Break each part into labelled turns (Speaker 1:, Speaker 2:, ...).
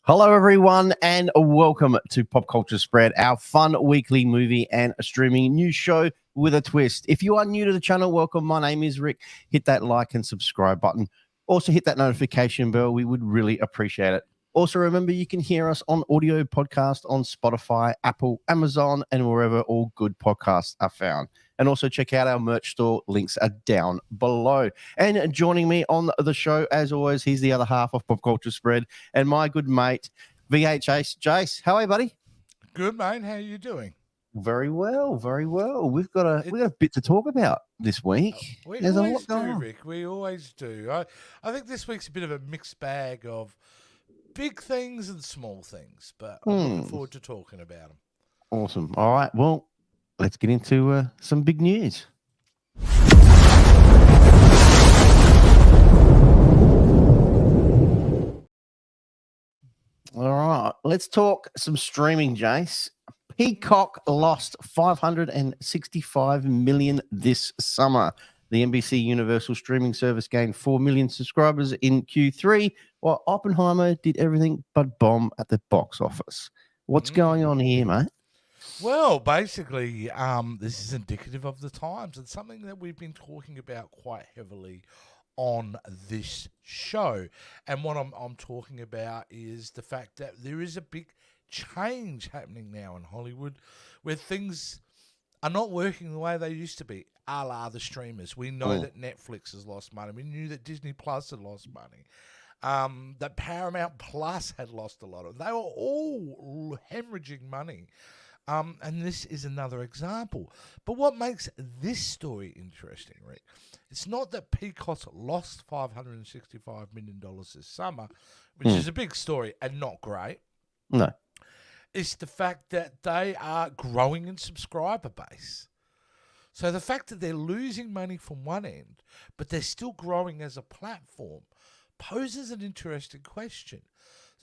Speaker 1: Hello, everyone, and welcome to Pop Culture Spread, our fun weekly movie and streaming news show with a twist. If you are new to the channel, welcome. My name is Rick. Hit that like and subscribe button. Also, hit that notification bell. We would really appreciate it. Also, remember, you can hear us on audio podcast on Spotify, Apple, Amazon, and wherever all good podcasts are found. And also check out our merch store. Links are down below. And joining me on the show, as always, he's the other half of Pop Culture Spread and my good mate, VHS. Jace, how are you, buddy?
Speaker 2: Good, mate. How are you doing?
Speaker 1: Very well, very well. We've got a bit to talk about this week.
Speaker 2: There's always do, Rick. We always do. I think this week's a bit of a mixed bag of big things and small things, but I'm looking forward to talking about them.
Speaker 1: Awesome. All right. Well, let's get into some big news. All right. Let's talk some streaming, Jace. Peacock lost $565 million this summer. The NBC Universal streaming service gained 4 million subscribers in Q3, while Oppenheimer did everything but bomb at the box office. What's going on here, mate?
Speaker 2: Well, basically, this is indicative of the times and something that we've been talking about quite heavily on this show. And what I'm talking about is the fact that there is a big change happening now in Hollywood where things are not working the way they used to be, a la the streamers. We know that Netflix has lost money. We knew that Disney Plus had lost money. That Paramount Plus had lost a lot of. They were all hemorrhaging money. And this is another example. But what makes this story interesting, Rick, it's not that Peacock lost $565 million this summer, which is a big story and not great.
Speaker 1: No.
Speaker 2: It's the fact that they are growing in subscriber base. So the fact that they're losing money from one end, but they're still growing as a platform, poses an interesting question.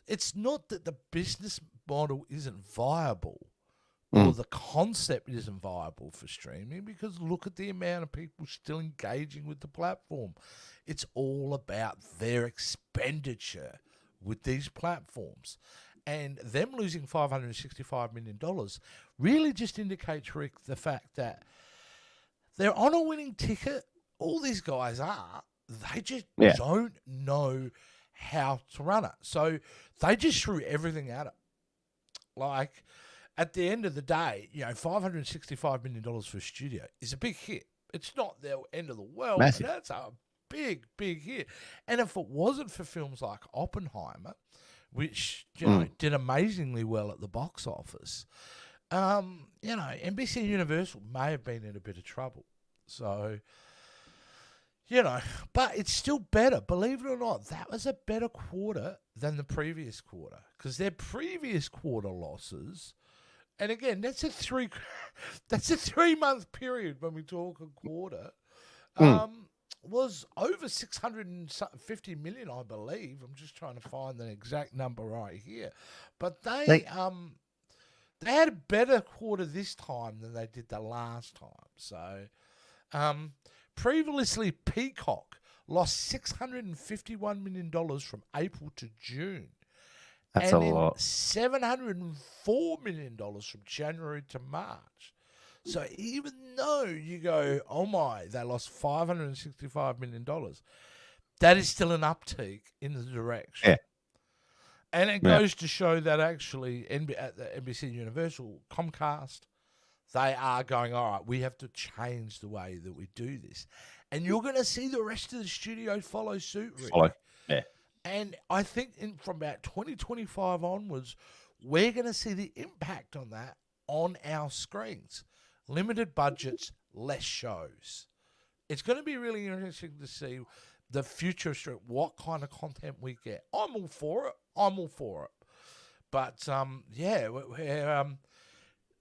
Speaker 2: It's not that the business model isn't viable or the concept isn't viable for streaming, because look at the amount of people still engaging with the platform. It's all about their expenditure with these platforms. And them losing $565 million really just indicates, Rick, the fact that they're on a winning ticket. All these guys are. They just don't know how to run it. So they just threw everything at it. Like, at the end of the day, $565 million for a studio is a big hit. It's not the end of the world,
Speaker 1: Massive.
Speaker 2: But that's a big, big hit. And if it wasn't for films like Oppenheimer, which did amazingly well at the box office, NBC Universal may have been in a bit of trouble. So, but it's still better. Believe it or not, that was a better quarter than the previous quarter, because their previous quarter losses, and again, that's a 3-month period when we talk a quarter, was over $650 million, I believe. I'm just trying to find the exact number right here. But they had a better quarter this time than they did the last time. So, previously, Peacock lost $651 million from April to June.
Speaker 1: That's
Speaker 2: and
Speaker 1: a lot.
Speaker 2: $704 million from January to March. So even though you go, oh my, they lost $565 million, that is still an uptick in the direction.
Speaker 1: Yeah.
Speaker 2: And it goes to show that actually at the NBC Universal, Comcast, they are going, all right, we have to change the way that we do this. And you're going to see the rest of the studio follow suit, Rick.
Speaker 1: Yeah.
Speaker 2: And I think from about 2025 onwards, we're going to see the impact on that on our screens. Limited budgets, less shows. It's going to be really interesting to see the future of streaming, what kind of content we get. I'm all for it. But,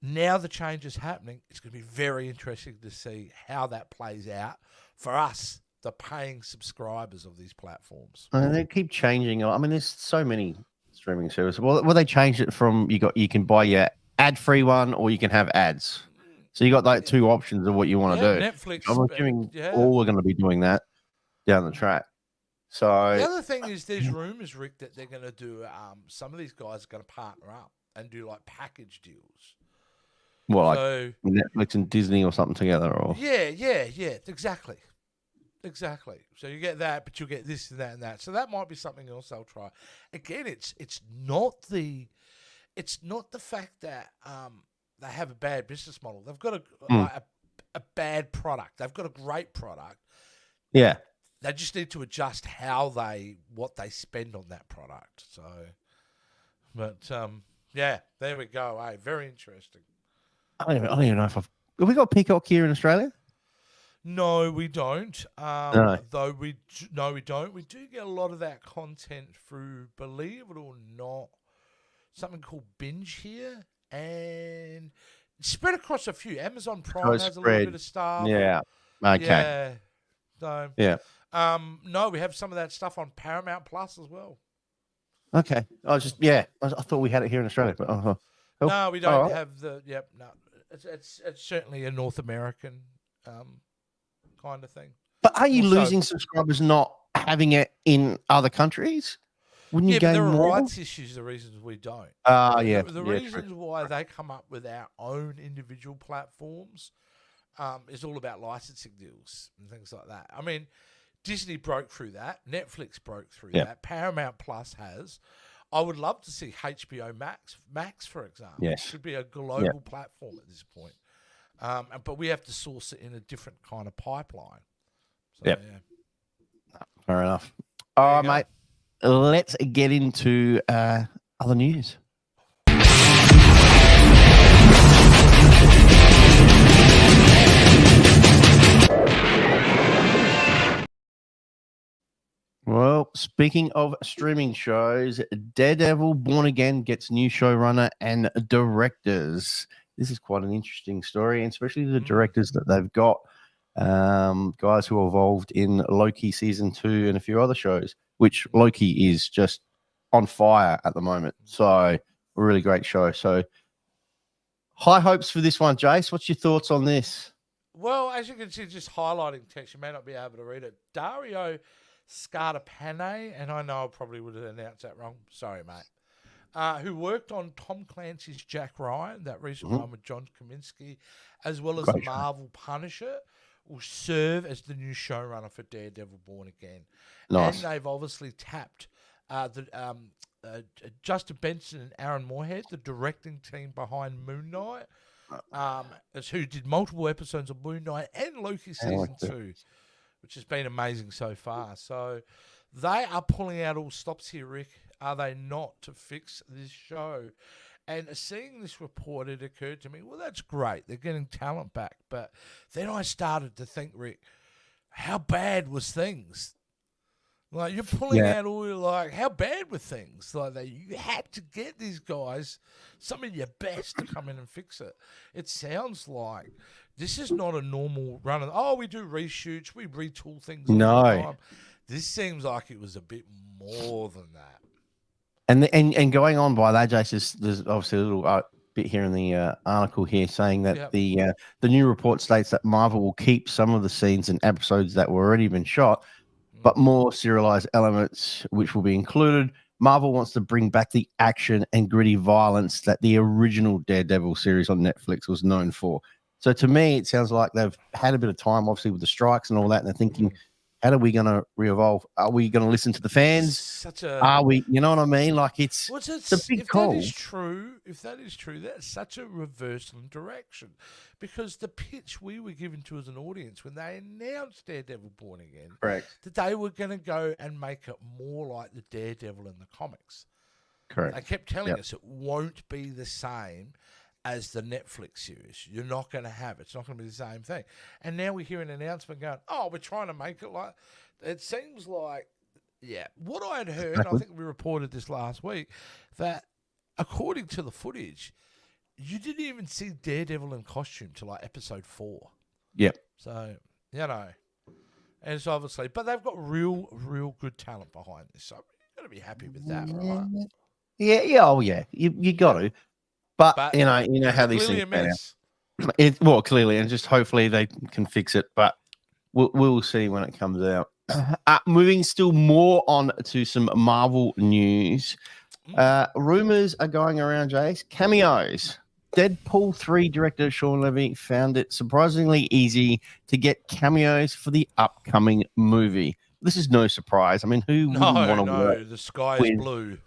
Speaker 2: now the change is happening. It's going to be very interesting to see how that plays out for us, the paying subscribers of these platforms.
Speaker 1: And they keep changing. I mean, there's so many streaming services. Well, they changed it from you can buy your ad-free one, or you can have ads. So you got like two options of what you want to do.
Speaker 2: Netflix.
Speaker 1: I'm assuming all are going to be doing that down the track. So
Speaker 2: The other thing is, there's rumors, Rick, that they're going to do. Some of these guys are going to partner up and do like package deals.
Speaker 1: what,
Speaker 2: So
Speaker 1: like Netflix and Disney or something together, or
Speaker 2: yeah, exactly. So you get that, but you'll get this and that and that. So that might be something else they'll try. Again, it's not the fact that they have a bad business model. They've got a bad product. They've got a great product.
Speaker 1: yeah.
Speaker 2: They just need to adjust what they spend on that product. So, but yeah, there we go. Hey, very interesting.
Speaker 1: I don't even know if have we got Peacock here in Australia?
Speaker 2: No, we don't.
Speaker 1: No.
Speaker 2: Though we don't. We do get a lot of that content through, believe it or not, something called Binge here, and it's spread across a few. Amazon Prime has a little bit of stuff.
Speaker 1: Yeah. Okay.
Speaker 2: Yeah. So
Speaker 1: Yeah.
Speaker 2: no, we have some of that stuff on Paramount Plus as well.
Speaker 1: Okay. I thought we had it here in Australia, but
Speaker 2: No, we don't have the. Yep. No, it's certainly a North American kind of thing.
Speaker 1: But are you
Speaker 2: Also,
Speaker 1: losing subscribers not having it in other countries? Wouldn't you
Speaker 2: but
Speaker 1: gain
Speaker 2: there are
Speaker 1: more?
Speaker 2: rights issues. The reasons we don't.
Speaker 1: Yeah.
Speaker 2: The reasons why they come up with our own individual platforms is all about licensing deals and things like that. I mean, Disney broke through that. Netflix broke through that. Paramount Plus has. I would love to see HBO Max, for example.
Speaker 1: Yes.
Speaker 2: Should be a global platform at this point. But we have to source it in a different kind of pipeline. So,
Speaker 1: Yep.
Speaker 2: Yeah.
Speaker 1: Fair enough. All right, mate. Let's get into other news. Well, speaking of streaming shows, Daredevil Born Again gets new showrunner and directors. This is quite an interesting story, and especially the directors that they've got. Guys who are involved in Loki season 2 and a few other shows, which Loki is just on fire at the moment. So a really great show. So high hopes for this one, Jace. What's your thoughts on this?
Speaker 2: Well, as you can see, just highlighting text, you may not be able to read it. Dario Scartapane, and I know I probably would have announced that wrong. Sorry, mate. Who worked on Tom Clancy's Jack Ryan, that recent one with John Kaminsky, as well as the Marvel Punisher, will serve as the new showrunner for Daredevil Born Again.
Speaker 1: Nice.
Speaker 2: And they've obviously tapped Justin Benson and Aaron Moorhead, the directing team behind Moon Knight, who did multiple episodes of Moon Knight and Loki season 2, which has been amazing so far. So they are pulling out all stops here, Rick, are they not, to fix this show? And seeing this report, it occurred to me, well, that's great. They're getting talent back. But then I started to think, Rick, how bad was things? Like, you're pulling out all your, like, how bad were things? Like, you had to get these guys, some of your best, to come in and fix it. It sounds like this is not a normal run of, we do reshoots, we retool things all the time. This seems like it was a bit more than that.
Speaker 1: And going on by that, Jace, there's obviously a little bit here in the article here saying that the new report states that Marvel will keep some of the scenes and episodes that were already been shot, but more serialized elements which will be included. Marvel wants to bring back the action and gritty violence that the original Daredevil series on Netflix was known for. So to me, it sounds like they've had a bit of time, obviously, with the strikes and all that, and they're thinking, how are we going to re-evolve? Are we going to listen to the fans? Are we, you know what I mean? Like, it's a big call.
Speaker 2: If that is true, that's such a reversal in direction. Because the pitch we were given to as an audience when they announced Daredevil Born Again, that they were going to go and make it more like the Daredevil in the comics.
Speaker 1: Correct.
Speaker 2: They kept telling us it won't be the same as the Netflix series. You're not going to have it. It's not going to be the same thing. And now we hear an announcement going, we're trying to make it like... It seems like, what I had heard, and I think we reported this last week, that according to the footage, you didn't even see Daredevil in costume till like episode 4.
Speaker 1: Yep.
Speaker 2: So, and it's obviously... But they've got real good talent behind this. So you've got to be happy with that, right?
Speaker 1: Yeah. You got to. But you know how these things pan out. Clearly, and just hopefully they can fix it. But we'll see when it comes out. Moving still more on to some Marvel news.
Speaker 2: Mm.
Speaker 1: Rumors are going around, Jace. Cameos. Deadpool 3 director Sean Levy found it surprisingly easy to get cameos for the upcoming movie. This is no surprise. I mean, who wouldn't want to work
Speaker 2: No, the sky is
Speaker 1: with
Speaker 2: blue.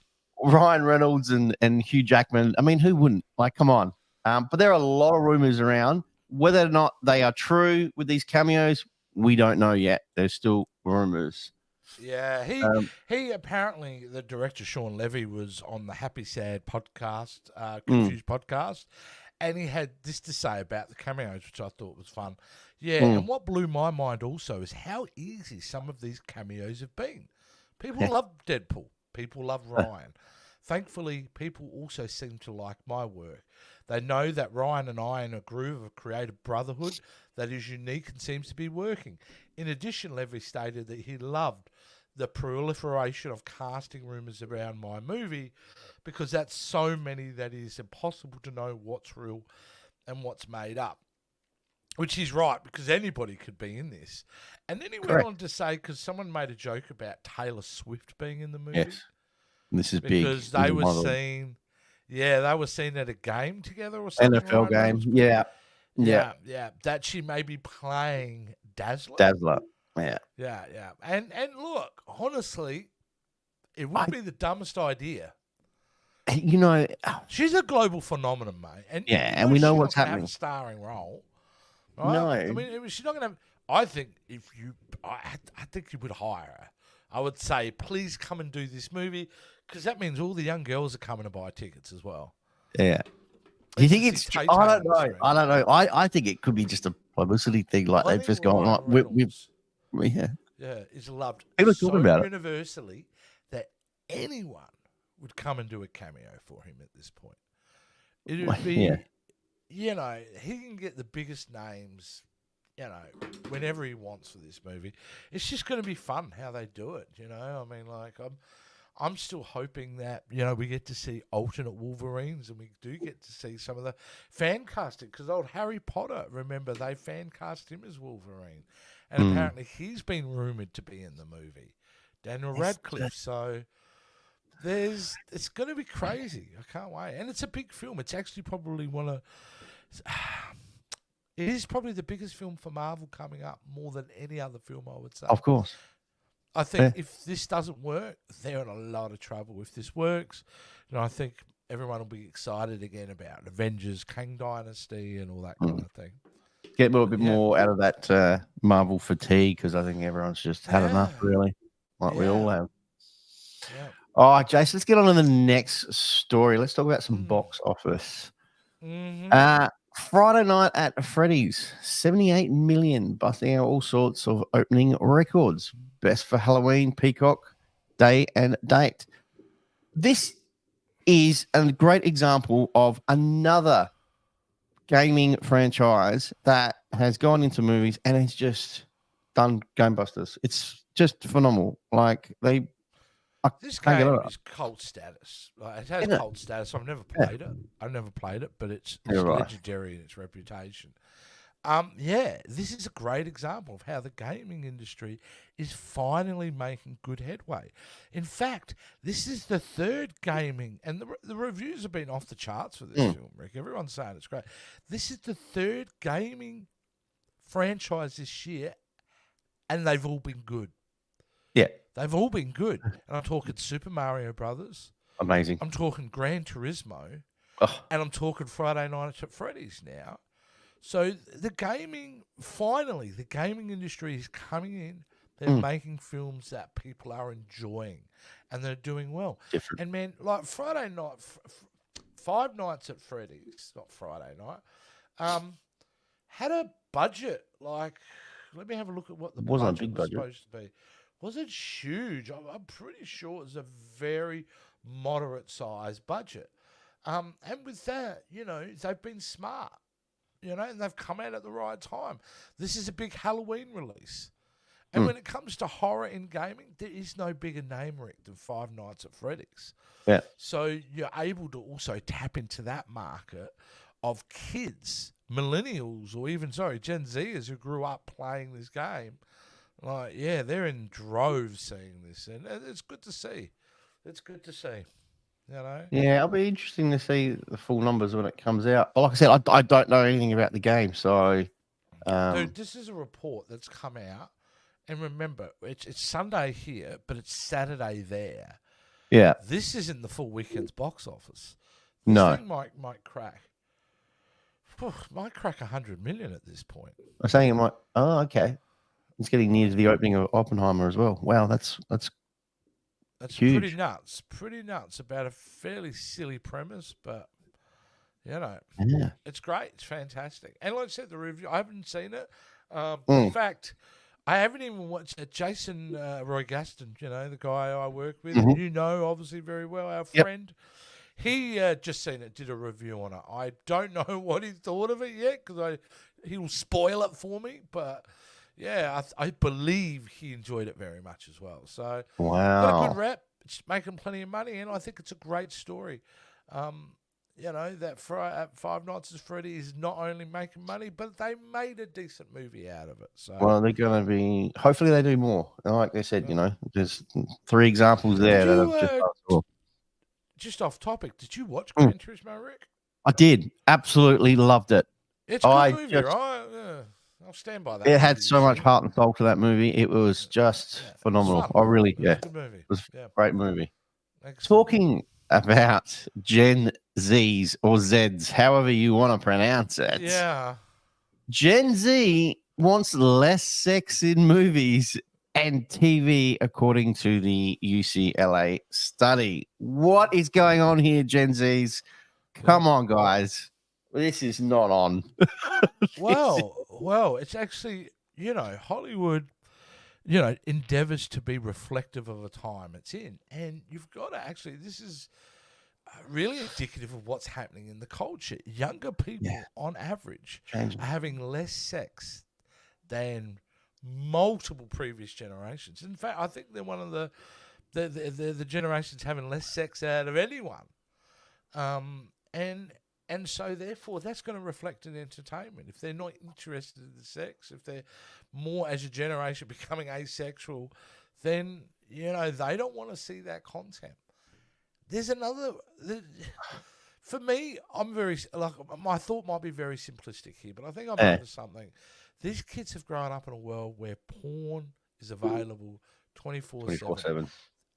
Speaker 1: Ryan Reynolds and Hugh Jackman? I mean, who wouldn't? Like, come on. But there are a lot of rumors around. Whether or not they are true with these cameos, we don't know yet. There's still rumors.
Speaker 2: Yeah,
Speaker 1: Um,
Speaker 2: he apparently, the director Sean Levy was on the Happy Sad podcast,
Speaker 1: mm,
Speaker 2: Confused podcast, and he had this to say about the cameos, which I thought was fun. Yeah,
Speaker 1: mm,
Speaker 2: and what blew my mind also is how easy some of these cameos have been. People
Speaker 1: yeah.
Speaker 2: love Deadpool. People love Ryan. Thankfully, people also seem to like my work. They know that Ryan and I, in a groove of creative brotherhood that is unique and seems to be working. In addition, Levy stated that he loved the proliferation of casting rumours around my movie because that's so many that it is impossible to know what's real and what's made up. Which he's right, because anybody could be in this. And then he went
Speaker 1: Correct.
Speaker 2: on to say, because someone made a joke about Taylor Swift being in the movie.
Speaker 1: Yes. This is big.
Speaker 2: Because
Speaker 1: This
Speaker 2: they
Speaker 1: is
Speaker 2: were
Speaker 1: one of the
Speaker 2: seen, they were seen at a game together or something.
Speaker 1: NFL
Speaker 2: Ryan
Speaker 1: game.
Speaker 2: Reynolds?
Speaker 1: Yeah.
Speaker 2: Yeah. That she may be playing Dazzler.
Speaker 1: Dazzler. Yeah.
Speaker 2: Yeah. And look, honestly, it wouldn't be the dumbest idea.
Speaker 1: You know,
Speaker 2: She's a global phenomenon, mate. And
Speaker 1: yeah,
Speaker 2: you
Speaker 1: and we know
Speaker 2: she's
Speaker 1: what's
Speaker 2: not gonna have
Speaker 1: happening.
Speaker 2: a starring role. Right?
Speaker 1: No.
Speaker 2: I mean, she's not going to have. I think I think you would hire her. I would say, please come and do this movie, because that means all the young girls are coming to buy tickets as well.
Speaker 1: Yeah. Do you think it's?
Speaker 2: Tay-Tay
Speaker 1: I don't
Speaker 2: on the
Speaker 1: know.
Speaker 2: screen.
Speaker 1: I don't know. I think it could be just a publicity thing. Like
Speaker 2: I
Speaker 1: they've
Speaker 2: think
Speaker 1: just gone.
Speaker 2: Ryan
Speaker 1: Like,
Speaker 2: Reynolds,
Speaker 1: yeah.
Speaker 2: is loved
Speaker 1: People are
Speaker 2: so
Speaker 1: talking about it.
Speaker 2: universally that anyone would come and do a cameo for him at this point. It would be,
Speaker 1: Yeah.
Speaker 2: he can get the biggest names, whenever he wants for this movie. It's just going to be fun how they do it. I mean, like I'm still hoping that we get to see alternate Wolverines, and we do get to see some of the fan casting, because old Harry Potter, remember, they fan cast him as Wolverine, and apparently he's been rumored to be in the movie, Daniel Radcliffe. So it's going to be crazy. I can't wait, and it's a big film. It's actually probably it is probably the biggest film for Marvel coming up, more than any other film, I would say.
Speaker 1: Of course.
Speaker 2: I think if this doesn't work, they're in a lot of trouble. If this works, I think everyone will be excited again about Avengers, Kang Dynasty, and all that kind of thing.
Speaker 1: Get a little bit more out of that Marvel fatigue, because I think everyone's just had enough, really, like we all have.
Speaker 2: Yeah.
Speaker 1: All right, Jason, let's get on to the next story. Let's talk about some box office.
Speaker 2: Mm-hmm.
Speaker 1: Friday Night at Freddy's, 78 million, busting out all sorts of opening records. Best for Halloween, Peacock, day and date. This is a great example of another gaming franchise that has gone into movies and has just done gangbusters. It's just phenomenal. Like
Speaker 2: This game is cult status. Like, it has cult status. I've never played it. I've never played it, but it's legendary in its reputation. This is a great example of how the gaming industry is finally making good headway. In fact, this is the third gaming, and the reviews have been off the charts for this film, Rick. Everyone's saying it's great. This is the third gaming franchise this year, and they've all been good.
Speaker 1: Yeah.
Speaker 2: They've all been good. And I'm talking Super Mario Brothers.
Speaker 1: Amazing.
Speaker 2: I'm talking Gran Turismo. And I'm talking Friday Night at Freddy's now. So the gaming industry is coming in. They're making films that people are enjoying, and they're doing well.
Speaker 1: Different.
Speaker 2: And man, like Friday Night, Five Nights at Freddy's, not Friday Night, had a budget. Like, let me have a look at what the budget was supposed to be. Was it huge? I'm pretty sure it was a very moderate size budget. And with that, they've been smart, and they've come out at the right time. This is a big Halloween release. And when it comes to horror in gaming, there is no bigger name, Rick, than Five Nights at Freddy's.
Speaker 1: Yeah.
Speaker 2: So you're able to also tap into that market of kids, millennials, or even, Gen Zers who grew up playing this game. Like, yeah, they're in droves seeing this, and it's good to see. It's good to see. You know.
Speaker 1: Yeah, it'll be interesting to see the full numbers when it comes out. But like I said, I don't know anything about the game, so
Speaker 2: Dude, this is a report that's come out, and remember, it's Sunday here, but it's Saturday there.
Speaker 1: yeah,
Speaker 2: This isn't the full weekend's box office. This
Speaker 1: no.
Speaker 2: thing might crack. Might crack 100 million at this point.
Speaker 1: I'm saying it might. Oh, okay. It's getting near to the opening of Oppenheimer as well. Wow, that's huge.
Speaker 2: Pretty nuts. Pretty nuts about a fairly silly premise, but you know,
Speaker 1: Yeah.
Speaker 2: it's great. It's fantastic. And like I said, the review, I haven't seen it. In
Speaker 1: Mm.
Speaker 2: fact, I haven't even watched it. Jason Roy Gaston, you know, the guy I work with,
Speaker 1: Mhm.
Speaker 2: and you know, obviously very well, our
Speaker 1: Yep.
Speaker 2: friend. He just seen it, did a review on it. I don't know what he thought of it yet because he'll spoil it for me. But yeah, I believe he enjoyed it very much as well. So got a
Speaker 1: Wow.
Speaker 2: good rep. It's making plenty of money, and I think it's a great story. You know, that Five Nights at Freddy is not only making money, but they made a decent movie out of it. So,
Speaker 1: Well, they're going to be. Hopefully, they do more. And like they said,
Speaker 2: yeah.
Speaker 1: you know, there's 3 examples
Speaker 2: Did
Speaker 1: there that
Speaker 2: you,
Speaker 1: have just. Well,
Speaker 2: just off topic, did you watch
Speaker 1: Mm.
Speaker 2: Gran Turismo, Rick?
Speaker 1: I did. Absolutely loved it.
Speaker 2: It's a
Speaker 1: I
Speaker 2: good movie,
Speaker 1: just-
Speaker 2: right? Yeah. I'll stand by that.
Speaker 1: It had
Speaker 2: movie.
Speaker 1: so much heart and soul to that movie. It was just
Speaker 2: Yeah, it was
Speaker 1: phenomenal.
Speaker 2: fun.
Speaker 1: I really,
Speaker 2: It was
Speaker 1: yeah,
Speaker 2: a good movie.
Speaker 1: it was
Speaker 2: Yeah.
Speaker 1: a great movie.
Speaker 2: Excellent.
Speaker 1: Talking about Gen Zs or Zs, however you want to pronounce it.
Speaker 2: Yeah.
Speaker 1: Gen Z wants less sex in movies and TV, according to the UCLA study. What is going on here, Gen Zs? Come on, guys. This is not on.
Speaker 2: Well, it's actually, you know, Hollywood, you know, endeavors to be reflective of a time it's in. And you've got to actually, this is really indicative of what's happening in the culture. Younger people, on average,
Speaker 1: Change.
Speaker 2: are having less sex than multiple previous generations. In fact, I think they're one of the generations having less sex out of anyone. And so therefore that's going to reflect in entertainment. If they're not interested in the sex, if they're more as a generation becoming asexual, then you know they don't want to see that content. There's another. For me, I'm very like my thought might be very simplistic here, but I think I'm onto something. These kids have grown up in a world where porn is available 24/7.
Speaker 1: 24/7.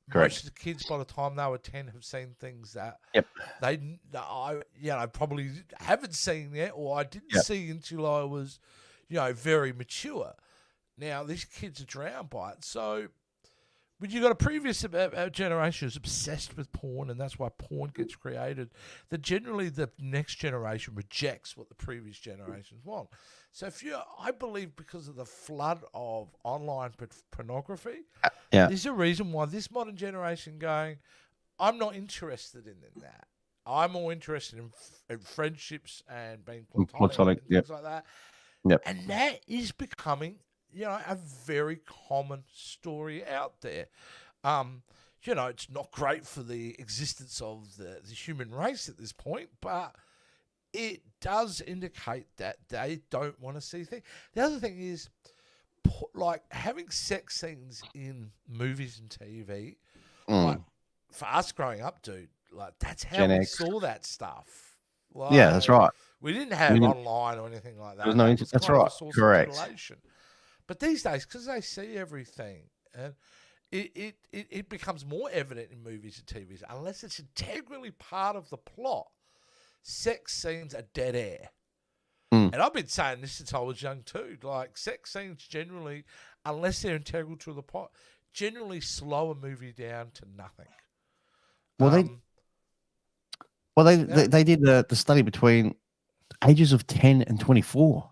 Speaker 1: Correct.
Speaker 2: Most of the kids, by the time they were 10, have seen things that
Speaker 1: Yep.
Speaker 2: I probably haven't seen yet, or I didn't see until I was, you know, very mature. Now these kids are drowned by it. So, when you got a previous generation who's obsessed with porn, and that's why porn gets created, that generally the next generation rejects what the previous generations want. So I believe because of the flood of online pornography, there's a reason why this modern generation going, I'm not interested in that. I'm more interested in friendships and being platonic and things like that.
Speaker 1: Yep.
Speaker 2: And that is becoming, you know, a very common story out there. You know, it's not great for the existence of the human race at this point, but it does indicate that they don't want to see things. The other thing is, like, having sex scenes in movies and TV, like, for us growing up, dude, like, that's how
Speaker 1: Gen
Speaker 2: we
Speaker 1: X.
Speaker 2: saw that stuff. Like,
Speaker 1: Yeah, that's right.
Speaker 2: We didn't have online or anything like that.
Speaker 1: There was no
Speaker 2: That
Speaker 1: that's
Speaker 2: kind of
Speaker 1: right.
Speaker 2: a source of
Speaker 1: Correct.
Speaker 2: titillation. But these days, because they see everything, and it becomes more evident in movies and TVs, unless it's integrally part of the plot, sex scenes are dead air. And I've been saying this since I was young too. Like, sex scenes generally, unless they're integral to the plot, generally slow a movie down to nothing.
Speaker 1: Well, they did the study between ages of 10 and 24.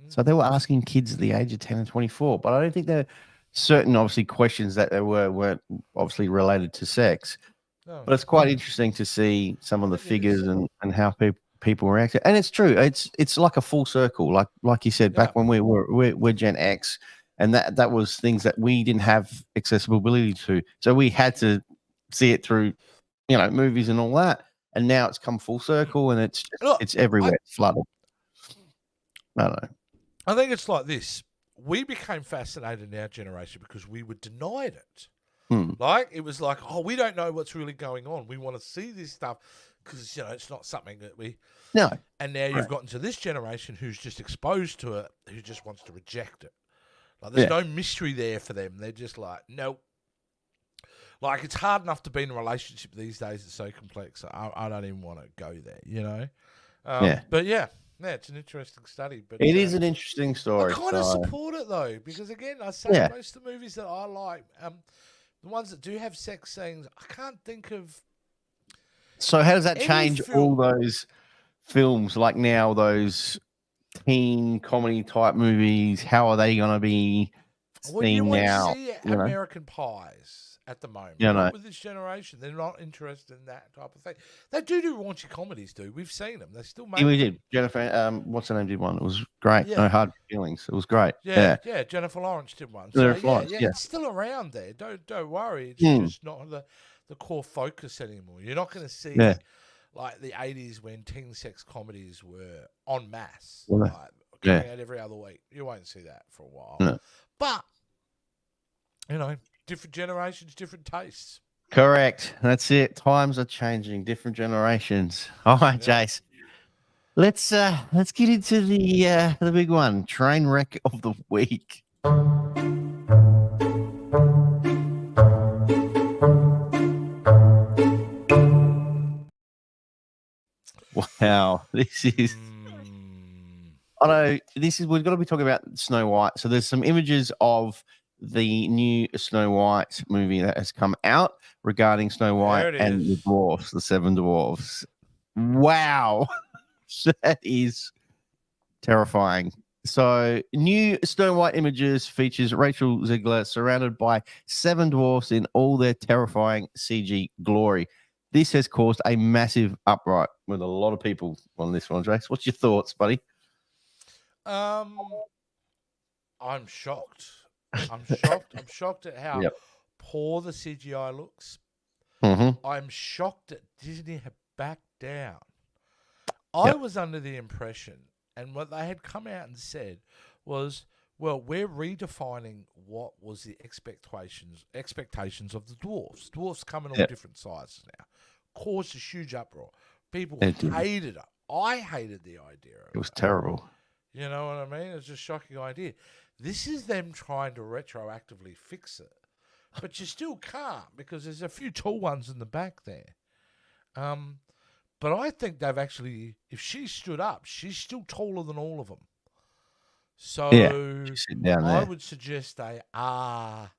Speaker 1: So they were asking kids at the age of 10 and 24, but I don't think there are certain, obviously, questions that there weren't obviously related to sex.
Speaker 2: No.
Speaker 1: But it's quite interesting to see some of the figures and how people react. And it's true. It's like a full circle. Like you said, back when we're Gen X, and that was things that we didn't have accessibility to. So we had to see it through, you know, movies and all that. And now it's come full circle, and it's everywhere. It's flooded. I don't know.
Speaker 2: I think it's like this. we became fascinated in our generation because we were denied it.
Speaker 1: Hmm.
Speaker 2: Like, it was like, oh, we don't know what's really going on. We want to see this stuff because, it's not something that we...
Speaker 1: No.
Speaker 2: And now you've
Speaker 1: Right.
Speaker 2: gotten to this generation who's just exposed to it, who just wants to reject it. Like, there's no mystery there for them. They're just like, nope. Like, it's hard enough to be in a relationship these days. It's so complex. I don't even want to go there, But yeah, it's an interesting study. But
Speaker 1: It is an interesting story.
Speaker 2: I kind of support it, though, because, again, I say most of the movies that I like, the ones that do have sex scenes, I can't think of...
Speaker 1: So how does that change all those films? Like now, those teen comedy type movies, how are they going to be seen now?
Speaker 2: See American Pies at the moment. With this generation, they're not interested in that type of thing. They do raunchy comedies, dude. We've seen them. They still make.
Speaker 1: Yeah, we did. Jennifer, what's her name? Did one. It was great. Yeah. No Hard Feelings. It was great.
Speaker 2: Yeah. Jennifer Lawrence did one. So, it's still around there. Don't worry. It's just not the core focus anymore. You're not going to see like the 80s when teen sex comedies were en masse, like, coming out every other week. You won't see that for a while.
Speaker 1: No.
Speaker 2: But different generations, different tastes.
Speaker 1: Correct. That's it. Times are changing. Different generations. All right, Jace. Let's get into the big one. Train wreck of the week. Wow, this is. I know we've got to be talking about Snow White. So there's some images of the new Snow White movie that has come out regarding Snow White and the dwarfs, the 7 dwarfs. Wow, that is terrifying. So new Snow White images features Rachel Zegler surrounded by 7 dwarfs in all their terrifying CG glory. This has caused a massive uproar with a lot of people on this one, Jace. What's your thoughts, buddy?
Speaker 2: I'm shocked. I'm shocked at how poor the CGI looks. I'm shocked that Disney have backed down. I was under the impression, and what they had come out and said was, well, we're redefining what was the expectations of the dwarfs. Dwarfs come in all different sizes now. Caused a huge uproar. People hated it. I hated the idea of it.
Speaker 1: It was terrible.
Speaker 2: You know what I mean? It's a shocking idea. This is them trying to retroactively fix it. But you still can't because there's a few tall ones in the back there. But I think they've actually, if she stood up, she's still taller than all of them. So I would suggest they are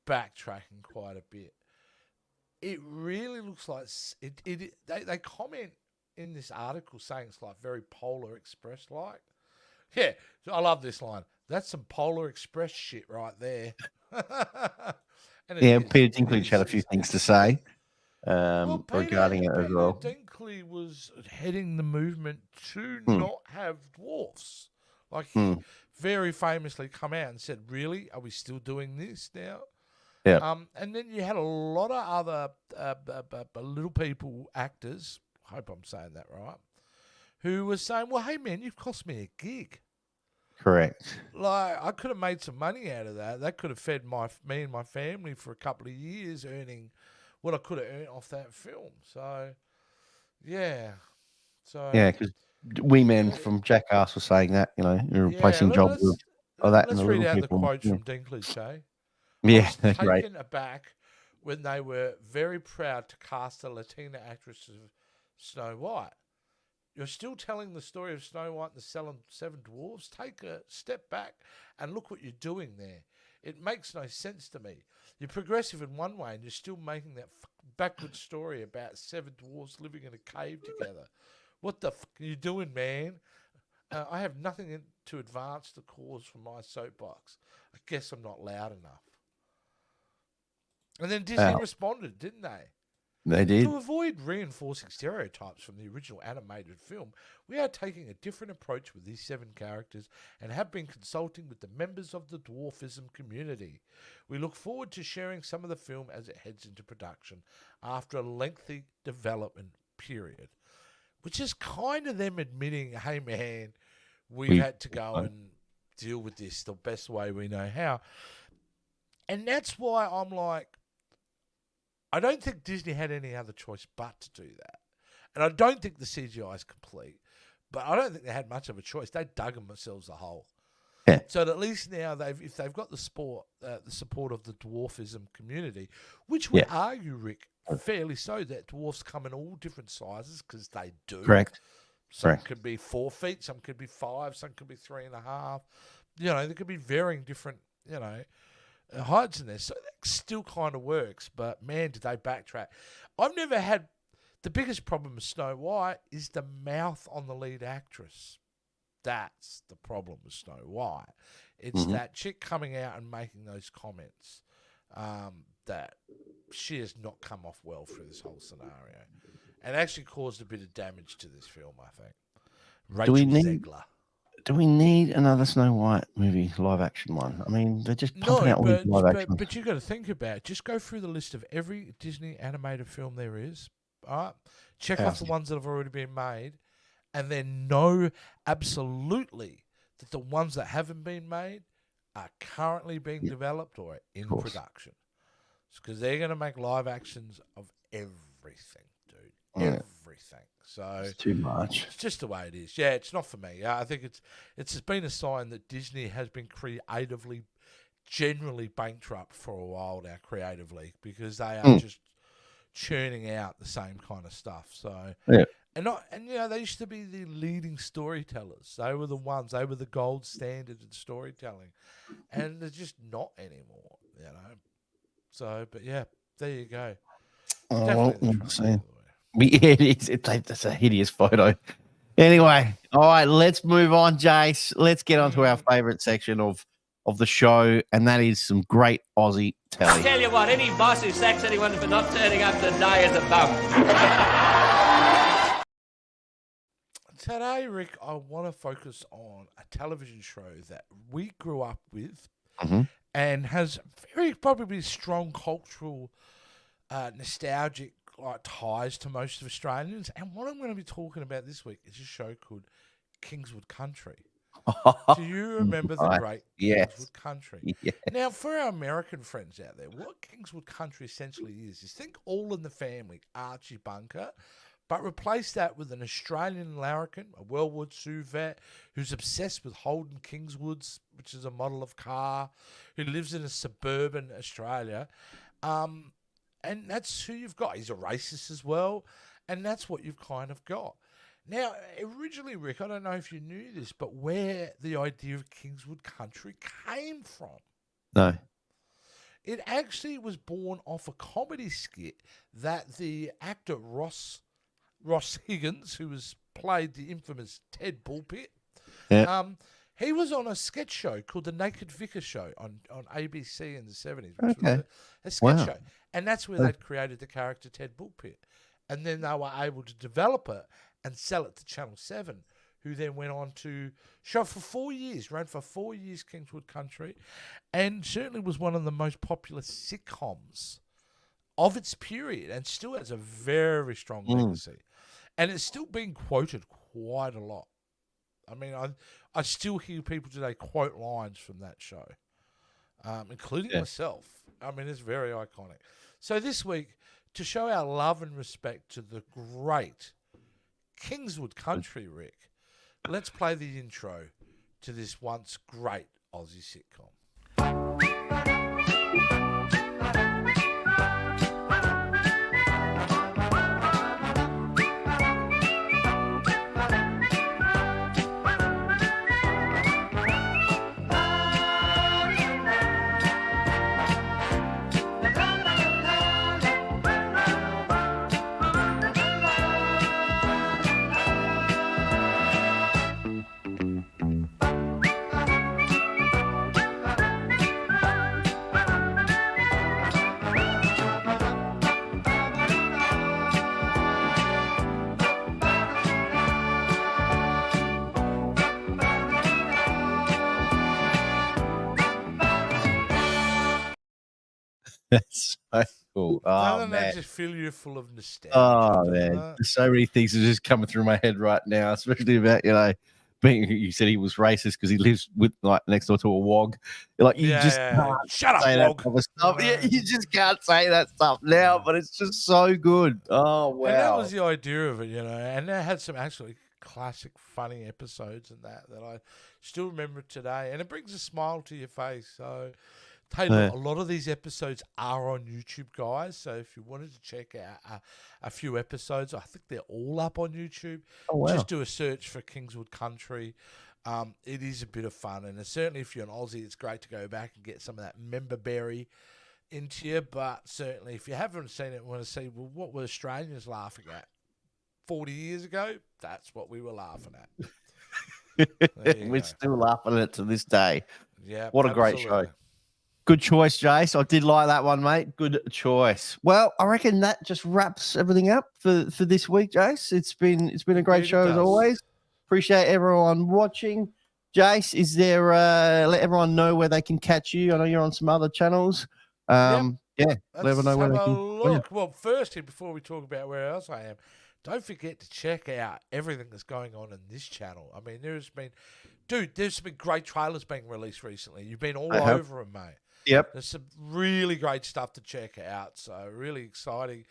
Speaker 2: backtracking quite a bit. It really looks like they comment in this article saying it's like very Polar Express like. Yeah, I love this line. That's some Polar Express shit right there.
Speaker 1: Peter Dinklage had a few things to say regarding it as well.
Speaker 2: Peter Dinklage was heading the movement to not have dwarfs. Like he very famously come out and said, really? Are we still doing this now?
Speaker 1: Yeah.
Speaker 2: And then you had a lot of other little people, actors, I hope I'm saying that right, who was saying, well, hey, man, you've cost me a gig.
Speaker 1: Correct.
Speaker 2: Like, I could have made some money out of that. That could have fed me and my family for a couple of years earning what I could have earned off that film. So, yeah.
Speaker 1: Yeah, because Wee Man from Jackass was saying that, you're replacing jobs with that.
Speaker 2: Let's read out the quotes from Dinklage, eh?
Speaker 1: Yeah,
Speaker 2: I was
Speaker 1: great.
Speaker 2: taken aback when they were very proud to cast a Latina actress of Snow White. You're still telling the story of Snow White and the 7 dwarfs? Take a step back and look what you're doing there. It makes no sense to me. You're progressive in one way and you're still making that backward story about 7 dwarfs living in a cave together. What the fuck are you doing, man? I have nothing to advance the cause from my soapbox. I guess I'm not loud enough. And then Disney responded, didn't they?
Speaker 1: They did.
Speaker 2: To avoid reinforcing stereotypes from the original animated film, we are taking a different approach with these 7 characters and have been consulting with the members of the dwarfism community. We look forward to sharing some of the film as it heads into production after a lengthy development period. Which is kind of them admitting, hey man, we've had to go and deal with this the best way we know how. And that's why I'm like, I don't think Disney had any other choice but to do that. And I don't think the CGI is complete, but I don't think they had much of a choice. They dug themselves a hole.
Speaker 1: Yeah.
Speaker 2: So that at least now if they've got the support of the dwarfism community, which would argue, Rick, fairly so, that dwarfs come in all different sizes because they do.
Speaker 1: Correct.
Speaker 2: Some could be 4 feet, some could be 5, some could be 3.5. There could be varying different, heights in there. So that still kind of works. But man, did they backtrack. I've never had the biggest problem with Snow White is the mouth on the lead actress. That's the problem with Snow White. It's that chick coming out and making those comments that she has not come off well through this whole scenario, and actually caused a bit of damage to this film, I think. Rachel Zegler.
Speaker 1: Do we need another Snow White movie, live action one? I mean, they're just pumping out all these live action.
Speaker 2: But you got to think about it. Just go through the list of every Disney animated film there is. All right, check off the ones that have already been made, and then know absolutely that the ones that haven't been made are currently being developed or in production. Because they're going to make live actions of everything, dude. Everything. So
Speaker 1: it's too much.
Speaker 2: It's just the way it is. Yeah, it's not for me. I think it's been a sign that Disney has been creatively, generally bankrupt for a while now, creatively, because they are just churning out the same kind of stuff. So and they used to be the leading storytellers. They were the ones. They were the gold standard in storytelling, and they're just not anymore. So, but yeah, there you go.
Speaker 1: It is. It's a hideous photo. Anyway, all right, let's move on, Jace. Let's get on to our favourite section of the show, and that is some great Aussie telly.
Speaker 3: I tell you what, any boss who sacks anyone for not turning up today is a bum.
Speaker 2: Today, Rick, I want to focus on a television show that we grew up with and has very probably strong cultural, nostalgic ties to most of Australians. And what I'm going to be talking about this week is a show called Kingswood Country. Do you remember the great Kingswood Country?
Speaker 1: Yeah.
Speaker 2: Now, for our American friends out there, what Kingswood Country essentially is think All in the Family, Archie Bunker, but replace that with an Australian larrikin, a Wellwood Sioux vet, who's obsessed with Holden Kingswoods, which is a model of car, who lives in a suburban Australia. And that's who you've got. He's a racist as well, and that's what you've kind of got. Now, originally, Rick, I don't know if you knew this, but where the idea of Kingswood Country came from.
Speaker 1: No.
Speaker 2: It actually was born off a comedy skit that the actor Ross Higgins, who was played the infamous Ted Bullpit, he was on a sketch show called The Naked Vicar Show on ABC in the 70s, which was a sketch show. And that's where they'd created the character Ted Bullpit. And then they were able to develop it and sell it to Channel 7, who then went on to show for 4 years, ran for 4 years Kingswood Country, and certainly was one of the most popular sitcoms of its period, and still has a very strong legacy. And it's still being quoted quite a lot. I mean, I still hear people today quote lines from that show, including myself. I mean, it's very iconic. So this week, to show our love and respect to the great Kingswood Country, Rick, let's play the intro to this once great Aussie sitcom.
Speaker 1: That's so cool.
Speaker 2: Doesn't that just fill you full of nostalgia?
Speaker 1: Oh, man. There's so many things that are just coming through my head right now, especially about, being, you said he was racist because he lives with like next door to a wog. Like you just can't
Speaker 2: shut up,
Speaker 1: say that
Speaker 2: wog.
Speaker 1: type of stuff. Yeah, you just can't say that stuff now, but it's just so good. Oh wow.
Speaker 2: And that was the idea of it, and they had some actually classic funny episodes and that I still remember today, and it brings a smile to your face. So Taylor, a lot of these episodes are on YouTube, guys. So if you wanted to check out a few episodes, I think they're all up on YouTube.
Speaker 1: Oh, wow.
Speaker 2: Just do a search for Kingswood Country. It is a bit of fun, and certainly if you're an Aussie, it's great to go back and get some of that member berry into you. But certainly if you haven't seen it and want to see, well, what were Australians laughing at 40 years ago? That's what we were laughing at.
Speaker 1: We're still laughing at it to this day.
Speaker 2: Yeah.
Speaker 1: What a great show. Good choice, Jace. I did like that one, mate. Good choice. Well, I reckon that just wraps everything up for this week, Jace. It's been a great show as always. Appreciate everyone watching. Jace, is there let everyone know where they can catch you? I know you're on some other channels. Yeah, let everyone know where they can
Speaker 2: look. Well, firstly, before we talk about where else I am, don't forget to check out everything that's going on in this channel. I mean, there's been great trailers being released recently. You've been all over them, mate.
Speaker 1: Yep.
Speaker 2: There's some really great stuff to check out. So really exciting.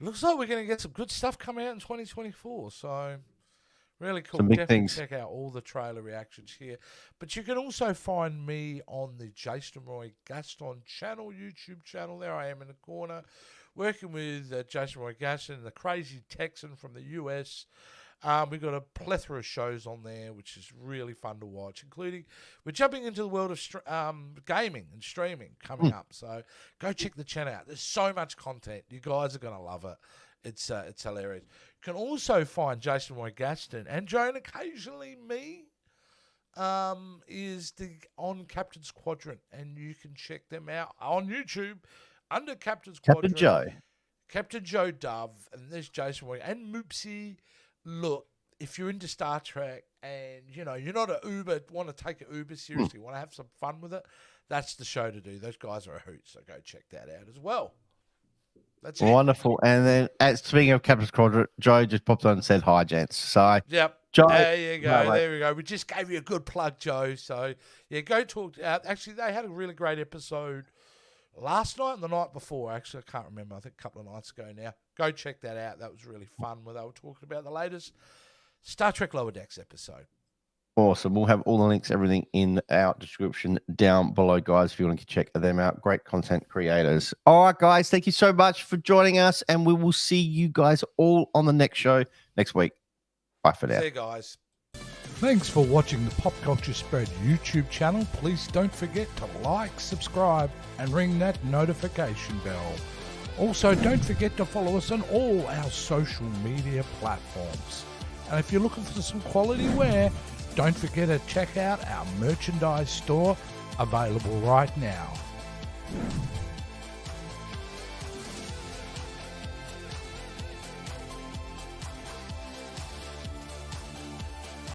Speaker 2: It looks like we're going to get some good stuff coming out in 2024. So really cool.
Speaker 1: Some big
Speaker 2: Definitely
Speaker 1: things.
Speaker 2: check out all the trailer reactions here. But you can also find me on the Jason Roy Gaston channel, YouTube channel. There I am in the corner, working with Jason Roy Gaston, the crazy Texan from the US. We've got a plethora of shows on there, which is really fun to watch, including we're jumping into the world of gaming and streaming coming up. So go check the channel out. There's so much content. You guys are going to love it. It's hilarious. You can also find Jason Roy Gaston and Joan, occasionally me, is on Captain's Quadrant, and you can check them out on YouTube under Captain's Quadrant. Captain Joe Dove, and there's Jason Roy and Moopsy. Look, if you're into Star Trek and, you're not want to take an Uber seriously, want to have some fun with it, that's the show to do. Those guys are a hoot, so go check that out as well. That's it.
Speaker 1: Wonderful. And then, speaking of Captain's Quadrant, Joe just popped on and said hi, gents. So,
Speaker 2: yep.
Speaker 1: Joe,
Speaker 2: there you go. There we go. We just gave you a good plug, Joe. So, yeah, go talk. Actually, they had a really great episode last night and the night before. Actually, I can't remember. I think a couple of nights ago now. Go check that out. That was really fun where they were talking about the latest Star Trek Lower Decks episode.
Speaker 1: Awesome. We'll have all the links, everything in our description down below, guys, if you want to check them out. Great content creators. All right, guys. Thank you so much for joining us, and we will see you guys all on the next show next week. Bye for now.
Speaker 2: See you guys. Thanks for watching the Pop Culture Spread YouTube channel. Please don't forget to like, subscribe, and ring that notification bell. Also, don't forget to follow us on all our social media platforms. And if you're looking for some quality wear, don't forget to check out our merchandise store, available right now.